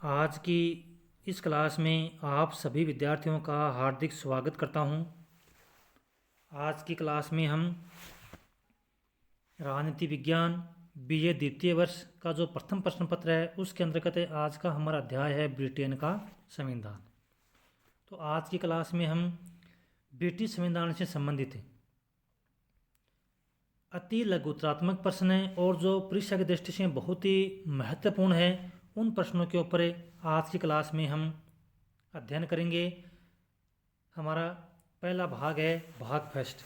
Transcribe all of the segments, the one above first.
आज की इस क्लास में आप सभी विद्यार्थियों का हार्दिक स्वागत करता हूं। आज की क्लास में हम राजनीति विज्ञान बीए द्वितीय वर्ष का जो प्रथम प्रश्न पत्र है उसके अंतर्गत आज का हमारा अध्याय है ब्रिटेन का संविधान। तो आज की क्लास में हम ब्रिटिश संविधान से संबंधित अति लघुतरात्मक प्रश्न है और जो परीक्षा की दृष्टि से बहुत ही महत्वपूर्ण है उन प्रश्नों के ऊपर आज की क्लास में हम अध्ययन करेंगे। हमारा पहला भाग है भाग फर्स्ट।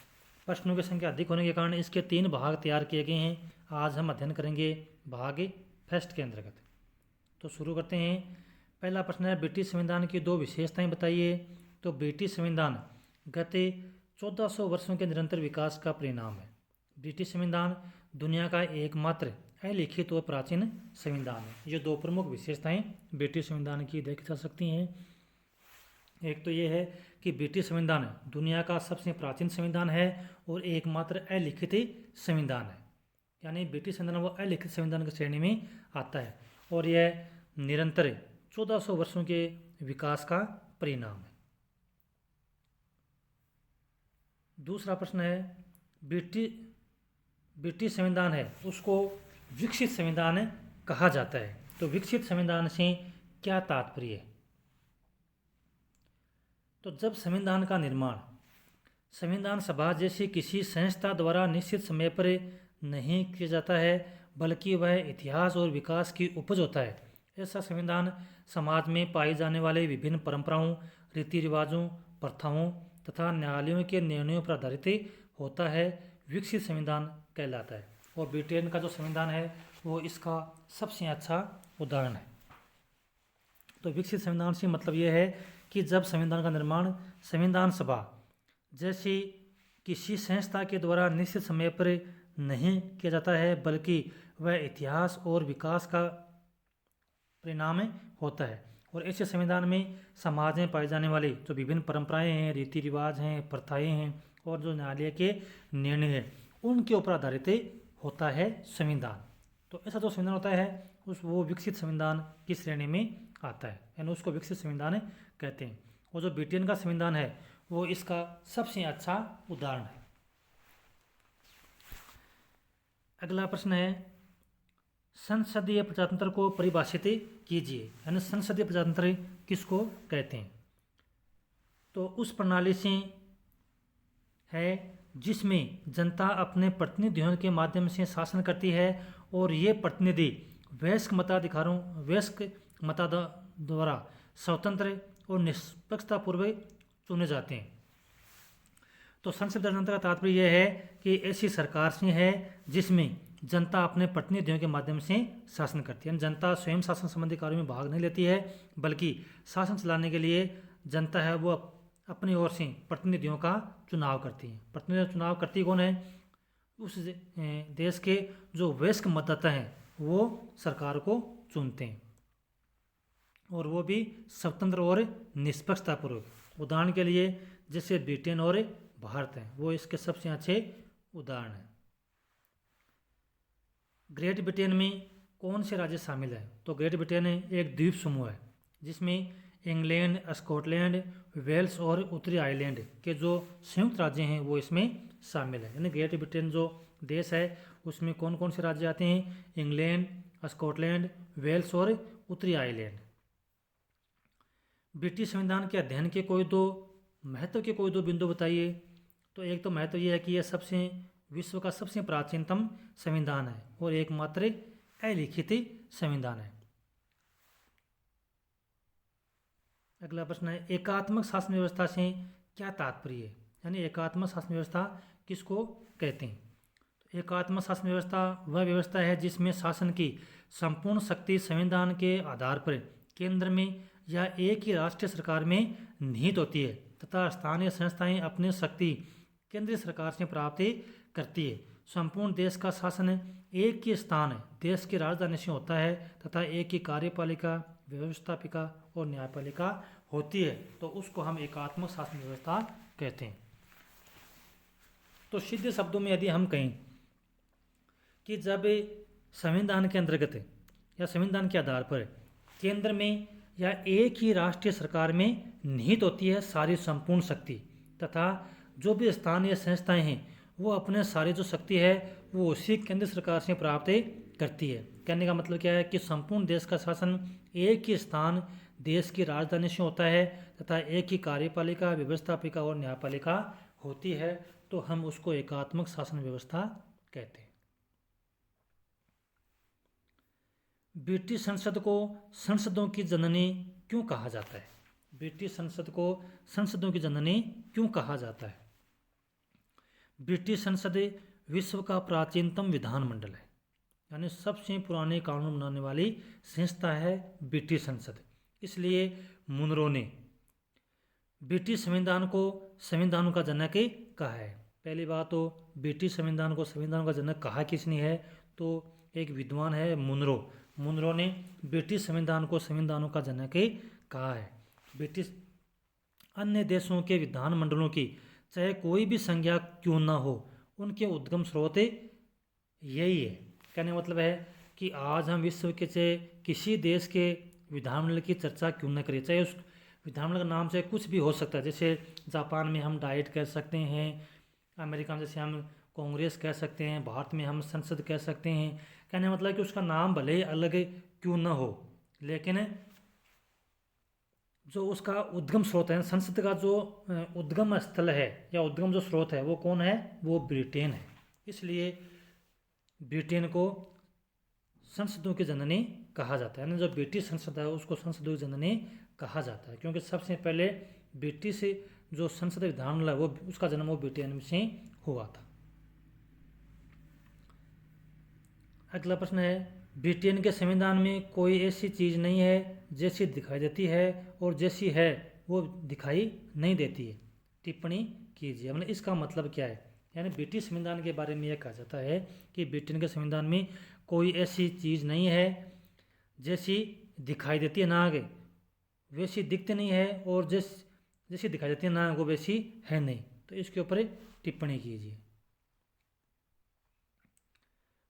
प्रश्नों की संख्या अधिक होने के कारण इसके 3 भाग तैयार किए गए हैं। आज हम अध्ययन करेंगे भाग फर्स्ट के अंतर्गत। तो शुरू करते हैं। पहला प्रश्न है ब्रिटिश संविधान की 2 विशेषताएं बताइए। तो ब्रिटिश संविधान गत 1400 वर्षों के निरंतर विकास का परिणाम है। ब्रिटिश संविधान दुनिया का एकमात्र अलिखित और प्राचीन संविधान है। ये 2 प्रमुख विशेषताएं ब्रिटिश संविधान की देखी जा सकती हैं। एक तो ये है कि ब्रिटिश संविधान दुनिया का सबसे प्राचीन संविधान है और एकमात्र अलिखित संविधान है। यानी ब्रिटिश संविधान वो अलिखित संविधान की श्रेणी में आता है और यह निरंतर 1400 वर्षों के विकास का परिणाम है। दूसरा प्रश्न है ब्रिटिश संविधान है उसको विकसित संविधान कहा जाता है। तो विकसित संविधान से क्या तात्पर्य है? तो जब संविधान का निर्माण संविधान सभा जैसी किसी संस्था द्वारा निश्चित समय पर नहीं किया जाता है बल्कि वह इतिहास और विकास की उपज होता है, ऐसा संविधान समाज में पाई जाने वाले विभिन्न परंपराओं, रीति रिवाजों, प्रथाओं तथा न्यायालयों के निर्णयों पर आधारित होता है, विकसित संविधान कहलाता है। और ब्रिटेन का जो संविधान है वो इसका सबसे अच्छा उदाहरण है। तो विकसित संविधान से मतलब यह है कि जब संविधान का निर्माण संविधान सभा जैसी किसी संस्था के द्वारा निश्चित समय पर नहीं किया जाता है बल्कि वह इतिहास और विकास का परिणाम होता है। और ऐसे संविधान में समाज में पाई जाने वाली जो विभिन्न परंपराएं हैं, रीति रिवाज हैं, प्रथाएं हैं और जो न्यायालय के निर्णय हैं उनके ऊपर आधारित होता है संविधान। तो ऐसा जो संविधान होता है वो विकसित संविधान की श्रेणी में आता है, यानी उसको विकसित संविधान कहते हैं। और जो ब्रिटेन का संविधान है वो इसका सबसे अच्छा उदाहरण है। अगला प्रश्न है संसदीय प्रजातंत्र को परिभाषित कीजिए, यानी संसदीय प्रजातंत्र किसको कहते हैं? तो उस प्रणाली से है जिसमें जनता अपने प्रतिनिधियों के माध्यम से शासन करती है और ये प्रतिनिधि वयस्क मताधिकारों द्वारा स्वतंत्र और निष्पक्षतापूर्वक चुने जाते हैं। तो संसदीय प्रजातंत्र का तात्पर्य यह है कि ऐसी सरकार से है जिसमें जनता अपने प्रतिनिधियों के माध्यम से शासन करती है। जनता स्वयं शासन संबंधी कार्यों में भाग नहीं लेती है बल्कि शासन चलाने के लिए जनता है वो अपनी ओर से प्रतिनिधियों का चुनाव करती है। प्रतिनिधियों का चुनाव करती कौन है? उस देश के जो वयस्क मतदाता हैं वो सरकार को चुनते हैं और वो भी स्वतंत्र और निष्पक्षतापूर्वक। उदाहरण के लिए जैसे ब्रिटेन और भारत हैं वो इसके सबसे अच्छे उदाहरण हैं। ग्रेट ब्रिटेन में कौन से राज्य शामिल हैं? तो ग्रेट ब्रिटेन एक द्वीप समूह है जिसमें इंग्लैंड, स्कॉटलैंड, वेल्स और उत्तरी आयरलैंड के जो संयुक्त राज्य हैं वो इसमें शामिल है। यानी ग्रेट ब्रिटेन जो देश है उसमें कौन कौन से राज्य आते हैं? इंग्लैंड, स्कॉटलैंड, वेल्स और उत्तरी आयरलैंड। ब्रिटिश संविधान के अध्ययन के कोई दो बिंदु बताइए। तो एक तो महत्व ये है कि यह विश्व का सबसे प्राचीनतम संविधान है और एकमात्र अलिखित संविधान है। अगला प्रश्न है एकात्मक शासन व्यवस्था से क्या तात्पर्य है? यानी एकात्मक शासन व्यवस्था किसको कहते हैं? तो एकात्मक शासन व्यवस्था वह व्यवस्था है जिसमें शासन की संपूर्ण शक्ति संविधान के आधार पर केंद्र में या एक ही राष्ट्रीय सरकार में निहित होती है तथा स्थानीय संस्थाएं अपनी शक्ति केंद्रीय सरकार से प्राप्त करती है। संपूर्ण देश का शासन एक ही स्थान देश की राजधानी से होता है तथा एक ही कार्यपालिका, व्यवस्थापिका और न्यायपालिका होती है। तो उसको हम एकात्मक शासन व्यवस्था कहते हैं। तो सीधे शब्दों में यदि हम कहें कि जब संविधान के अंतर्गत या संविधान के आधार पर केंद्र में या एक ही राष्ट्रीय सरकार में निहित होती है सारी संपूर्ण शक्ति, तथा जो भी स्थानीय संस्थाएं हैं वो अपने सारी जो शक्ति है वो उसी केंद्र सरकार से प्राप्त करती है। कहने का मतलब क्या है कि संपूर्ण देश का शासन एक ही स्थान देश की राजधानी से होता है तथा एक ही कार्यपालिका, व्यवस्थापिका और न्यायपालिका होती है, तो हम उसको एकात्मक शासन व्यवस्था कहते हैं। ब्रिटिश संसद को संसदों की जननी क्यों कहा जाता है? ब्रिटिश संसद को संसदों की जननी क्यों कहा जाता है? ब्रिटिश संसद विश्व का प्राचीनतम विधानमंडल है, यानी सबसे पुराने कानून बनाने वाली संस्था है ब्रिटिश संसद। इसलिए मुनरो ने ब्रिटिश संविधान को संविधानों का जनक कहा है। पहली बात तो ब्रिटिश संविधान को संविधानों का जनक कहा किसने है? तो एक विद्वान है मुनरो। मुनरो ने ब्रिटिश संविधान को संविधानों का जनक कहा है। ब्रिटिश अन्य देशों के विधानमंडलों की चाहे कोई भी संज्ञा क्यों ना हो, उनके उद्गम स्रोत यही है। कहने का मतलब है कि आज हम विश्व के चाहे किसी देश के विधानमंडल की चर्चा क्यों न करें, चाहे उस विधानमंडल का नाम से कुछ भी हो सकता है। जैसे जापान में हम डाइट कह सकते हैं, अमेरिका में जैसे हम कांग्रेस कह सकते हैं, भारत में हम संसद कह सकते हैं। कहने का मतलब है कि उसका नाम भले ही अलग क्यों ना हो, लेकिन जो उसका उद्गम स्रोत है, संसद का जो उद्गम स्थल है या उद्गम जो स्रोत है वो कौन है? वो ब्रिटेन है। इसलिए ब्रिटेन को संसदों की जननी कहा जाता है, ना जो ब्रिटिश संसद है उसको संसदों की जननी कहा जाता है, क्योंकि सबसे पहले ब्रिटिश जो संसद विधानमंडल है वो उसका जन्म वो ब्रिटेन से हुआ था। अगला प्रश्न है, ब्रिटेन के संविधान में कोई ऐसी चीज़ नहीं है जैसी दिखाई देती है और जैसी है वो दिखाई नहीं देती है। टिप्पणी कीजिए। मतलब इसका मतलब क्या है? यानी ब्रिटिश संविधान के बारे में यह कहा जाता है कि ब्रिटेन के संविधान में कोई ऐसी चीज़ नहीं है जैसी दिखाई देती है, ना आगे वैसी दिखती नहीं है, और जैसी दिखाई देती है ना वो वैसी है नहीं। तो इसके ऊपर टिप्पणी कीजिए।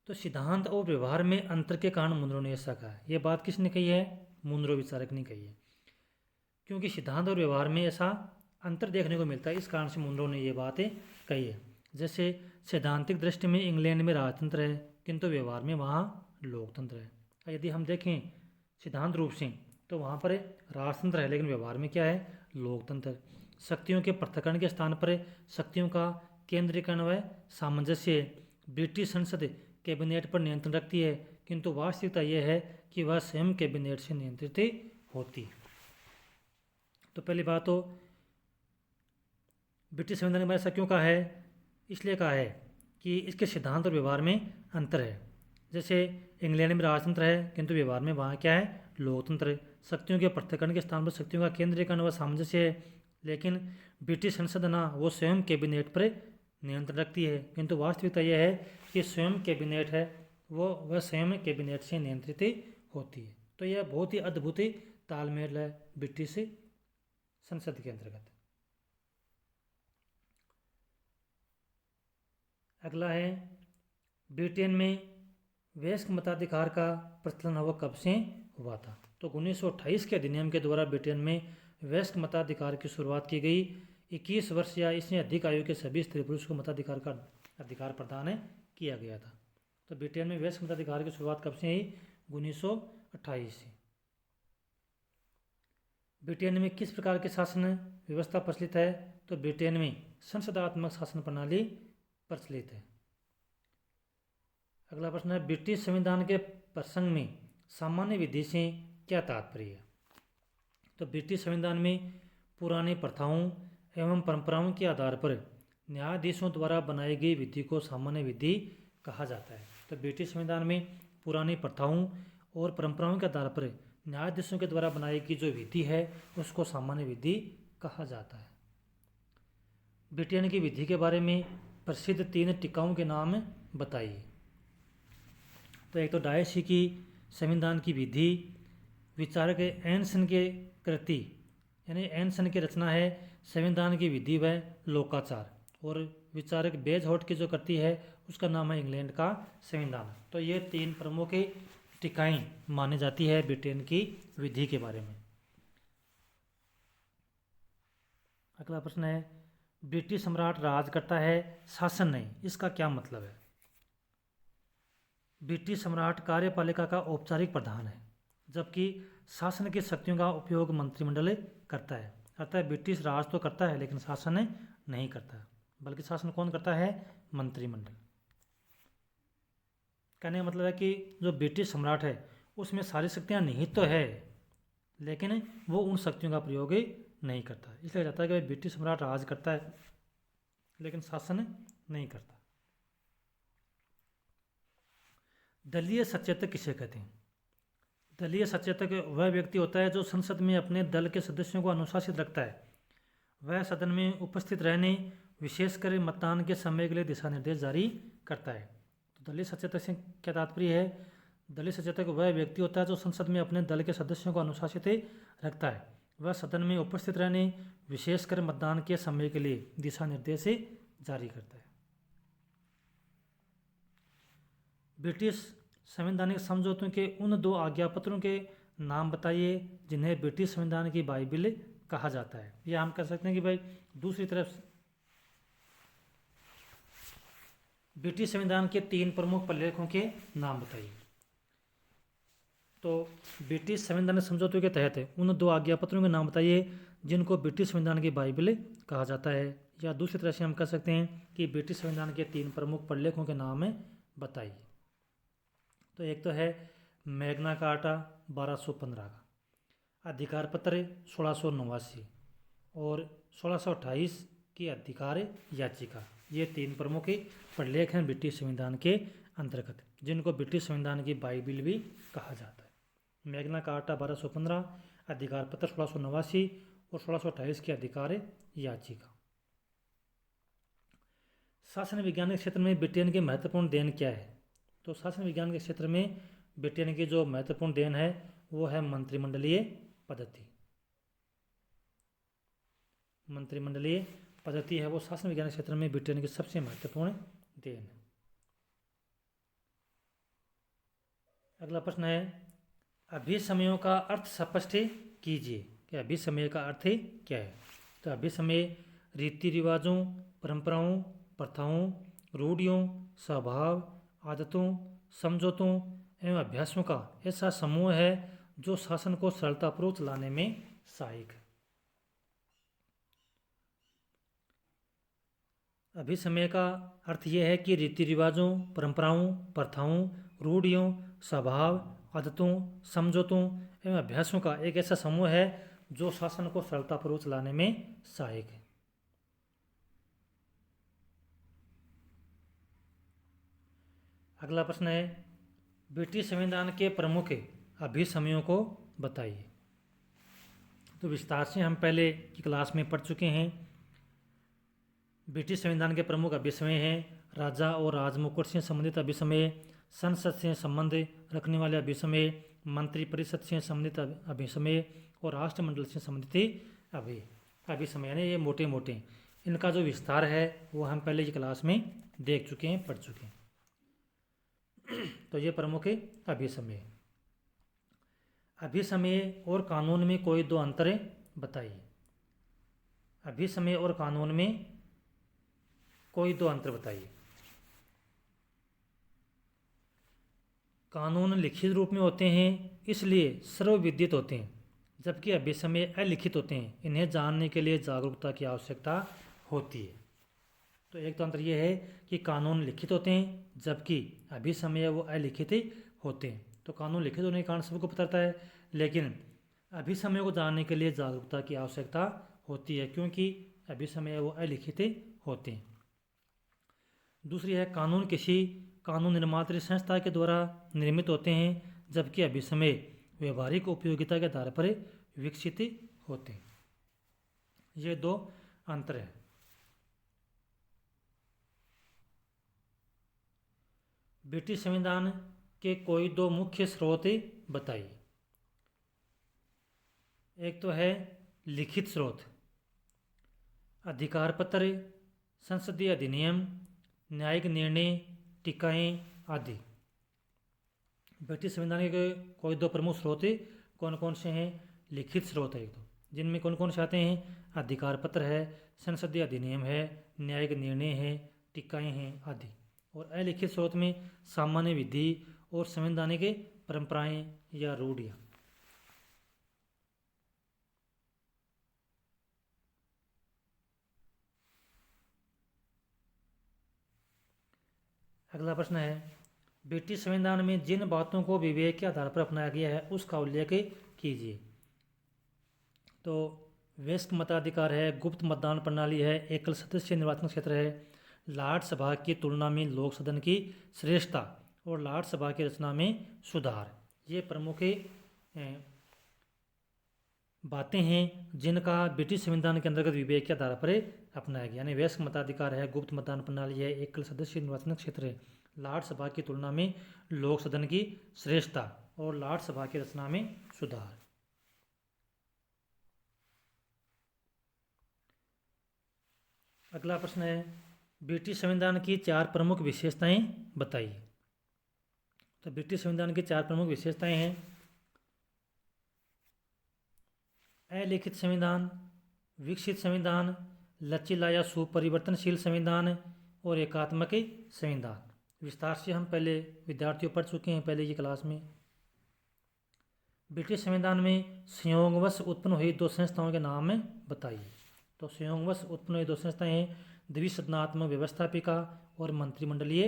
तो सिद्धांत और व्यवहार में अंतर के कारण मुनरो ने ऐसा कहा। यह बात किसने कही है? मुनरो विचारक ने कही है, क्योंकि सिद्धांत और व्यवहार में ऐसा अंतर देखने को मिलता है, इस कारण से मुनरो ने ये बात कही है। जैसे सैद्धांतिक दृष्टि में इंग्लैंड में राजतंत्र है, किंतु व्यवहार में वहाँ लोकतंत्र है। यदि हम देखें सिद्धांत रूप से तो वहाँ पर राजतंत्र है, लेकिन व्यवहार में क्या है? लोकतंत्र। शक्तियों के पृथक्करण के स्थान पर शक्तियों का केंद्रीकरण व सामंजस्य। ब्रिटिश संसद कैबिनेट पर नियंत्रण रखती है, किंतु वास्तविकता यह है कि वह स्वयं कैबिनेट से नियंत्रित होती है। तो पहली बात तो ब्रिटिश संविधान में ऐसा क्यों कहा है? इसलिए कहा है कि इसके सिद्धांत और व्यवहार में अंतर है। जैसे इंग्लैंड में राजतंत्र है, किंतु व्यवहार में वहाँ क्या है? लोकतंत्र। शक्तियों के पृथक्करण के स्थान पर शक्तियों का केंद्रीकरण व सामंजस्य है, लेकिन ब्रिटिश संसद ना वो स्वयं कैबिनेट पर नियंत्रण रखती है, किंतु वास्तविकता यह है कि स्वयं कैबिनेट है वह स्वयं कैबिनेट से नियंत्रित होती है। तो यह बहुत ही अद्भुत तालमेल है ब्रिटिश संसद के अंतर्गत। अगला है, ब्रिटेन में वयस्क मताधिकार का प्रचलन वह कब से हुआ था? तो 1928 के अधिनियम के द्वारा ब्रिटेन में वयस्क मताधिकार की शुरुआत की गई। 21 वर्ष या इससे अधिक आयु के सभी स्त्री पुरुष को मताधिकार का अधिकार प्रदान किया गया था। तो ब्रिटेन में वयस्क मताधिकार की शुरुआत कब से हुई? 1928 से। ब्रिटेन में किस प्रकार की शासन व्यवस्था प्रचलित है? तो ब्रिटेन में संसदात्मक शासन प्रणाली प्रचलित है। अगला प्रश्न है, ब्रिटिश संविधान के प्रसंग में सामान्य विधि से क्या तात्पर्य है? तो ब्रिटिश संविधान में पुरानी प्रथाओं एवं परंपराओं के आधार पर न्यायाधीशों द्वारा बनाई गई विधि को सामान्य विधि कहा जाता है। तो ब्रिटिश संविधान में पुरानी प्रथाओं और परंपराओं के आधार पर न्यायाधीशों के द्वारा बनाई गई जो विधि है उसको सामान्य विधि कहा जाता है। ब्रिटेन की विधि के बारे में प्रसिद्ध 3 टीकाओं के नाम बताइए। तो एक तो डायसी की संविधान की विधि, विचारक एनसन के कृति यानी एनसन की रचना है संविधान की विधि व लोकाचार, और विचारक बेजहोट की जो कृति है उसका नाम है इंग्लैंड का संविधान। तो ये 3 प्रमुख टिकाएं मानी जाती है ब्रिटेन की विधि के बारे में। अगला प्रश्न है, ब्रिटिश सम्राट राज करता है, शासन नहीं, इसका क्या मतलब है? ब्रिटिश सम्राट कार्यपालिका का औपचारिक प्रधान है, जबकि शासन की शक्तियों का उपयोग मंत्रिमंडल करता है। अतः ब्रिटिश राज तो करता है लेकिन शासन नहीं करता, बल्कि शासन कौन करता है? मंत्रिमंडल। कहने का मतलब है कि जो ब्रिटिश सम्राट है उसमें सारी शक्तियाँ निहित तो है, लेकिन वो उन शक्तियों का प्रयोग नहीं करता। इसलिए कहता है कि ब्रिटिश सम्राट राज करता है लेकिन शासन नहीं करता। दलीय सचेतक किसे कहते हैं? दलीय सचेतक वह व्यक्ति होता है जो संसद में अपने दल के सदस्यों को अनुशासित रखता है। वह सदन में उपस्थित रहने, विशेषकर मतदान के समय के लिए दिशा निर्देश जारी करता है। तो दलीय सचेतक से क्या तात्पर्य है? दलीय सचेतक वह व्यक्ति होता है जो संसद में अपने दल के सदस्यों को अनुशासित रखता है। वह सदन में उपस्थित रहने, विशेषकर मतदान के समय के लिए दिशा निर्देश जारी करता है। ब्रिटिश संवैधानिक समझौतों के उन 2 आज्ञापत्रों के नाम बताइए जिन्हें ब्रिटिश संविधान की बाइबिल कहा जाता है। या हम कह सकते हैं कि भाई दूसरी तरफ ब्रिटिश संविधान के 3 प्रमुख प्रलेखों के नाम बताइए। तो ब्रिटिश संवैधानिक समझौतों के तहत उन 2 आज्ञापत्रों के नाम बताइए जिनको ब्रिटिश संविधान की बाइबिल कहा जाता है। या दूसरी तरह से हम कह सकते हैं कि ब्रिटिश संविधान के 3 प्रमुख प्रलेखों के नाम बताइए। तो एक तो है मैग्ना कार्टा 1215 का, अधिकार पत्र 1689 और 1628 की अधिकार याचिका। ये 3 प्रमुख प्रलेख हैं ब्रिटिश संविधान के अंतर्गत, जिनको ब्रिटिश संविधान की बाइबिल भी कहा जाता है। मैग्ना कार्टा 1215, अधिकार पत्र 1689 और 1628 की अधिकार याचिका। शासन विज्ञान के क्षेत्र में ब्रिटेन की महत्वपूर्ण देन क्या है? तो शासन विज्ञान के क्षेत्र में ब्रिटेन की जो महत्वपूर्ण देन है वो है मंत्रिमंडलीय पद्धति। मंत्रिमंडलीय पद्धति है वो शासन विज्ञान के क्षेत्र में ब्रिटेन की सबसे महत्वपूर्ण देन है। अगला प्रश्न है, अभिसमयों का अर्थ स्पष्ट कीजिए कि अभिसमय का अर्थ क्या है? तो अभिसमय रीति रिवाजों, परंपराओं, प्रथाओं, रूढ़ियों, स्वभाव, आदतों, समझौतों एवं अभ्यासों का ऐसा समूह है जो शासन को सरलतापूर्वक चलाने में सहायक है। अभिसमय का अर्थ यह है कि रीति रिवाजों, परंपराओं, प्रथाओं, रूढ़ियों, स्वभाव, आदतों, समझौतों एवं अभ्यासों का एक ऐसा समूह है जो शासन को सरलतापूर्वक चलाने में सहायक है। अगला प्रश्न है, ब्रिटिश संविधान के प्रमुख अभिसमयों को बताइए। तो विस्तार से हम पहले की क्लास में पढ़ चुके हैं। ब्रिटिश संविधान के प्रमुख अभिसमय हैं राजा और राजमुकुट से संबंधित अभिसमय, संसद से संबंध रखने वाले अभिसमय, मंत्रिपरिषद से संबंधित अभिसमय और राष्ट्रमंडल से संबंधित अभिसमय। यानी ये मोटे मोटे इनका जो विस्तार है वो हम पहले की क्लास में देख चुके हैं, पढ़ चुके हैं। तो ये प्रमुख अभिसमय। अभिसमय और कानून में कोई 2 अंतर बताइए। अभिसमय और कानून में कोई 2 अंतर बताइए। कानून लिखित रूप में होते हैं इसलिए सर्वविदित होते हैं, जबकि अभिसमय अलिखित होते हैं, इन्हें जानने के लिए जागरूकता की आवश्यकता होती है। तो एक तो अंतर यह है कि कानून लिखित होते हैं जबकि अभिसमय वो अलिखित होते हैं। तो कानून लिखित होने के कारण सबको पता रहता है, लेकिन अभिसमय को जानने के लिए जागरूकता की आवश्यकता होती है क्योंकि अभिसमय वो अलिखित होते हैं। दूसरी है, कानून किसी कानून निर्मात्री संस्था के द्वारा निर्मित होते हैं जबकि अभिसमय व्यवहारिक उपयोगिता के आधार पर विकसित होते हैं। ये 2 अंतर हैं। ब्रिटिश संविधान के कोई 2 मुख्य स्रोत बताइए। एक तो है लिखित स्रोत, अधिकार पत्र, संसदीय अधिनियम, न्यायिक निर्णय, टीकाएं आदि। ब्रिटिश संविधान के कोई दो प्रमुख स्रोत कौन कौन से हैं? लिखित स्रोत है एक दो, जिनमें कौन कौन से आते हैं? अधिकार पत्र है, संसदीय अधिनियम है, न्यायिक निर्णय है, टीकाएँ हैं आदि। और अलिखित स्रोत में सामान्य विधि और संवैधानिक परंपराएं या रूढ़ियाँ। अगला प्रश्न है, ब्रिटिश संविधान में जिन बातों को विवेक के आधार पर अपनाया गया है उसका उल्लेख कीजिए। तो वयस्क मताधिकार है, गुप्त मतदान प्रणाली है, एकल सदस्य निर्वाचन क्षेत्र है, लाट सभा की तुलना में लोक सदन की श्रेष्ठता और लाट सभा की रचना में सुधार। ये प्रमुख बातें हैं जिनका ब्रिटिश संविधान के अंतर्गत विवेक के आधार पर अपनाया गया। यानी वयस्क मताधिकार है, गुप्त मतदान प्रणाली है, एकल सदस्य निर्वाचन क्षेत्र है, लाट सभा की तुलना में लोक सदन की श्रेष्ठता और लाट सभा की रचना में सुधार। अगला प्रश्न है, ब्रिटिश संविधान की 4 प्रमुख विशेषताएं बताइए। तो ब्रिटिश संविधान की 4 प्रमुख विशेषताएं हैं: अलिखित संविधान, विकसित संविधान, लचीला या सुपरिवर्तनशील संविधान और एकात्मक संविधान। विस्तार से हम पहले विद्यार्थियों पढ़ चुके हैं पहले की क्लास में। ब्रिटिश संविधान में संयोगवश उत्पन्न हुई 2 संस्थाओं के नाम बताइए। तो संयोगवश उत्पन्न हुई 2 संस्थाएं हैं, द्विसदनात्मक व्यवस्थापिका और मंत्रिमंडलीय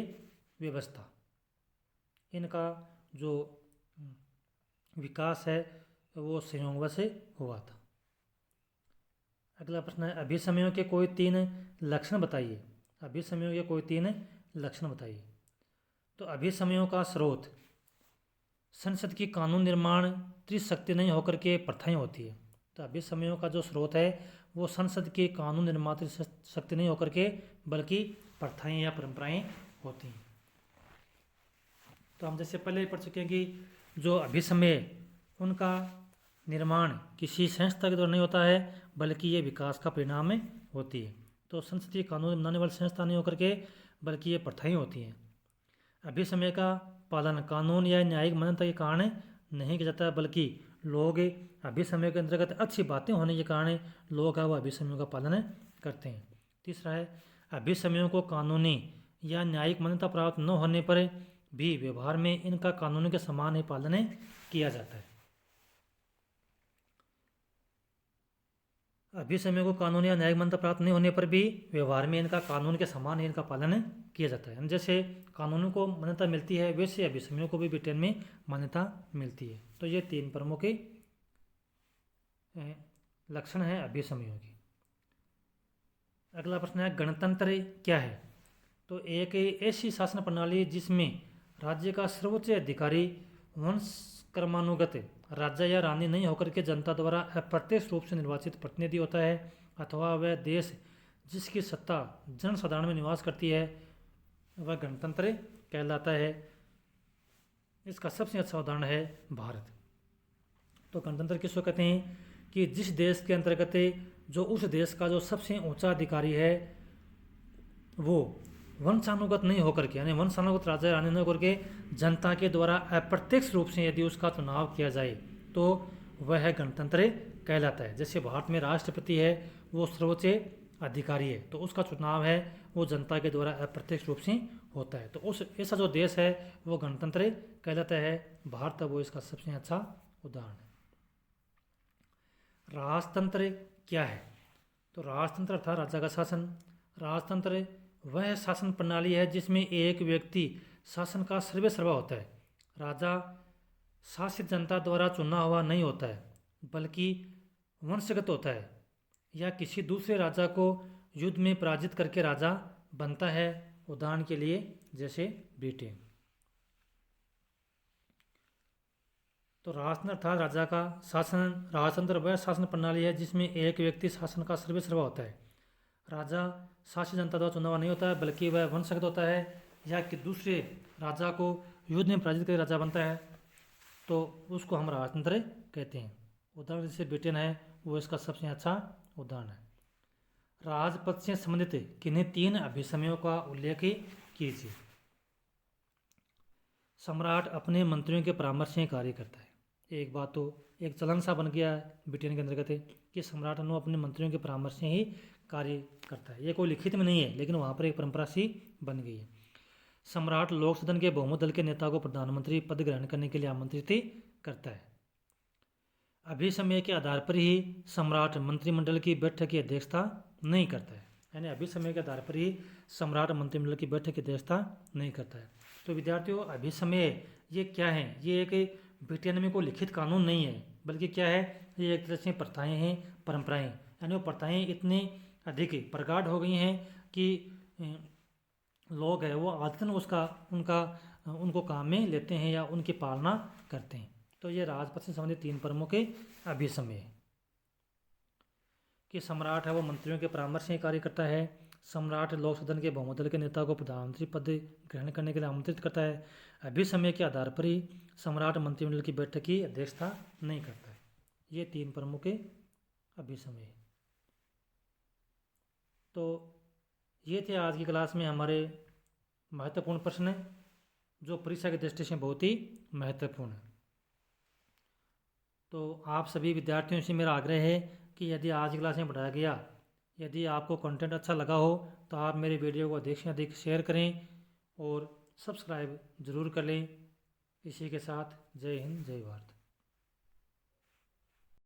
व्यवस्था। इनका जो विकास है वो संयोगवश हुआ था। अगला प्रश्न है, अभिसमयों के कोई 3 लक्षण बताइए। अभिसमयों के कोई 3 लक्षण बताइए। तो अभिसमयों का स्रोत संसद की कानून निर्माण त्रिशक्ति नहीं होकर के प्रथाएं होती है। तो अभिसमयों का जो स्रोत है वो संसद के कानून निर्माण त्रिशक्ति नहीं होकर के बल्कि प्रथाएं या परंपराएं होती हैं। तो हम जैसे पहले पढ़ चुके हैं कि जो अभिसमय उनका निर्माण किसी संस्था के द्वारा नहीं होता है बल्कि ये विकास का परिणाम होती है। तो संसदीय कानून बनाने वाली संस्था नहीं होकर के बल्कि ये प्रथाएं होती हैं। अभिसमय का पालन कानून या न्यायिक मान्यता के कारण नहीं किया जाता बल्कि लोग अभिसमय के अंतर्गत अच्छी बातें होने के कारण लोग वह अभिसमयों का पालन करते हैं। तीसरा है, अभिसमयों को कानूनी या न्यायिक मान्यता प्राप्त न होने पर भी व्यवहार में इनका कानून के समान ही पालन किया जाता है। अभिसमय को कानूनी या न्यायिक मान्यता प्राप्त नहीं होने पर भी व्यवहार में इनका कानून के समान ही इनका पालन किया जाता है। जैसे कानूनों को मान्यता मिलती है वैसे अभिसमयों को भी ब्रिटेन में मान्यता मिलती है। तो ये 3 प्रमुख लक्षण हैं अभिसमयों की। अगला प्रश्न है, गणतंत्र क्या है। तो एक ऐसी शासन प्रणाली जिसमें राज्य का सर्वोच्च अधिकारी वंश क्रमानुगत राजा या रानी नहीं होकर के जनता द्वारा अप्रत्यक्ष रूप से निर्वाचित प्रतिनिधि होता है, अथवा वह देश जिसकी सत्ता जनसाधारण में निवास करती है वह गणतंत्र कहलाता है। इसका सबसे अच्छा उदाहरण है भारत। तो गणतंत्र किसको कहते हैं कि जिस देश के अंतर्गत जो उस देश का जो सबसे ऊंचा अधिकारी है वो वंशानुगत नहीं होकर के, यानी वंशानुगत राजा रानी नहीं होकर के जनता के द्वारा अप्रत्यक्ष रूप से यदि उसका चुनाव किया जाए तो वह गणतंत्र कहलाता है। जैसे भारत में राष्ट्रपति है वो सर्वोच्च अधिकारी है तो उसका चुनाव है वो जनता के द्वारा अप्रत्यक्ष रूप से होता है। तो उस ऐसा जो देश है वो गणतंत्र कहलाता है। भारत वो इसका सबसे अच्छा उदाहरण है। राजतंत्र क्या है। तो राजतंत्र अर्थात राजा का शासन। राजतंत्र वह शासन प्रणाली है जिसमें एक व्यक्ति शासन का सर्वेसर्वा होता है। राजा शासित जनता द्वारा चुना हुआ नहीं होता है बल्कि वंशगत होता है या किसी दूसरे राजा को युद्ध में पराजित करके राजा बनता है। उदाहरण के लिए जैसे ब्रिटेन। तो राजतंत्र अर्थात राजा का शासन। राजतंत्र वह शासन प्रणाली है जिसमें एक व्यक्ति शासन का सर्वेसर्वा होता है। राजा शासित जनता द्वारा चुना हुआ नहीं होता है बल्कि वह वंशगत होता है या कि दूसरे राजा को युद्ध में पराजित करके राजा बनता है तो उसको हम राजतंत्र कहते हैं। उदाहरण जैसे ब्रिटेन है वो इसका सबसे अच्छा उदाहरण है। राजपद से संबंधित किन्हीं 3 अभिसमयों का उल्लेख कीजिए। सम्राट अपने मंत्रियों के परामर्श से कार्य करता है। एक बात तो एक चलन सा बन गया है ब्रिटेन के अंतर्गत है कि सम्राट अपने मंत्रियों के परामर्श से ही कार्य करता है। ये कोई लिखित में नहीं है, लेकिन वहाँ पर एक परंपरा सी बन गई है। सम्राट लोक सदन के बहुमत दल के नेता को प्रधानमंत्री पद ग्रहण करने के लिए आमंत्रित करता है। अभिसमय के आधार पर ही सम्राट मंत्रिमंडल की बैठक की अध्यक्षता नहीं करता है। यानी अभिसमय के आधार पर ही सम्राट मंत्रिमंडल की बैठक की अध्यक्षता नहीं करता है। तो विद्यार्थियों, अभिसमय ये क्या है? ये एक ब्रिटेन में कोई लिखित कानून नहीं है, बल्कि क्या है, ये एक तरह से प्रथाएँ हैं, परंपराएँ। यानी वो प्रथाएँ इतनी अधिक प्रगाढ़ हो गई हैं कि लोग हैं वो आदतन उनको काम में लेते हैं या उनकी पालना करते हैं। तो ये राजपथ से संबंधित 3 प्रमुख अभिसमय कि सम्राट है वो मंत्रियों के परामर्श से कार्य करता है। सम्राट लोक सदन के बहुमत दल के नेता को प्रधानमंत्री पद ग्रहण करने के लिए आमंत्रित करता है। अभिसमय के आधार पर ही सम्राट मंत्रिमंडल की बैठक की अध्यक्षता नहीं करता है। ये 3 प्रमुख अभिसमय। तो ये थे आज की क्लास में हमारे महत्वपूर्ण प्रश्न जो परीक्षा की दृष्टि से बहुत ही महत्वपूर्ण है। तो आप सभी विद्यार्थियों से मेरा आग्रह है कि यदि आज की क्लास में पढ़ाया गया, यदि आपको कंटेंट अच्छा लगा हो तो आप मेरे वीडियो को अधिक से अधिक शेयर करें और सब्सक्राइब ज़रूर कर लें। इसी के साथ जय हिंद, जय भारत।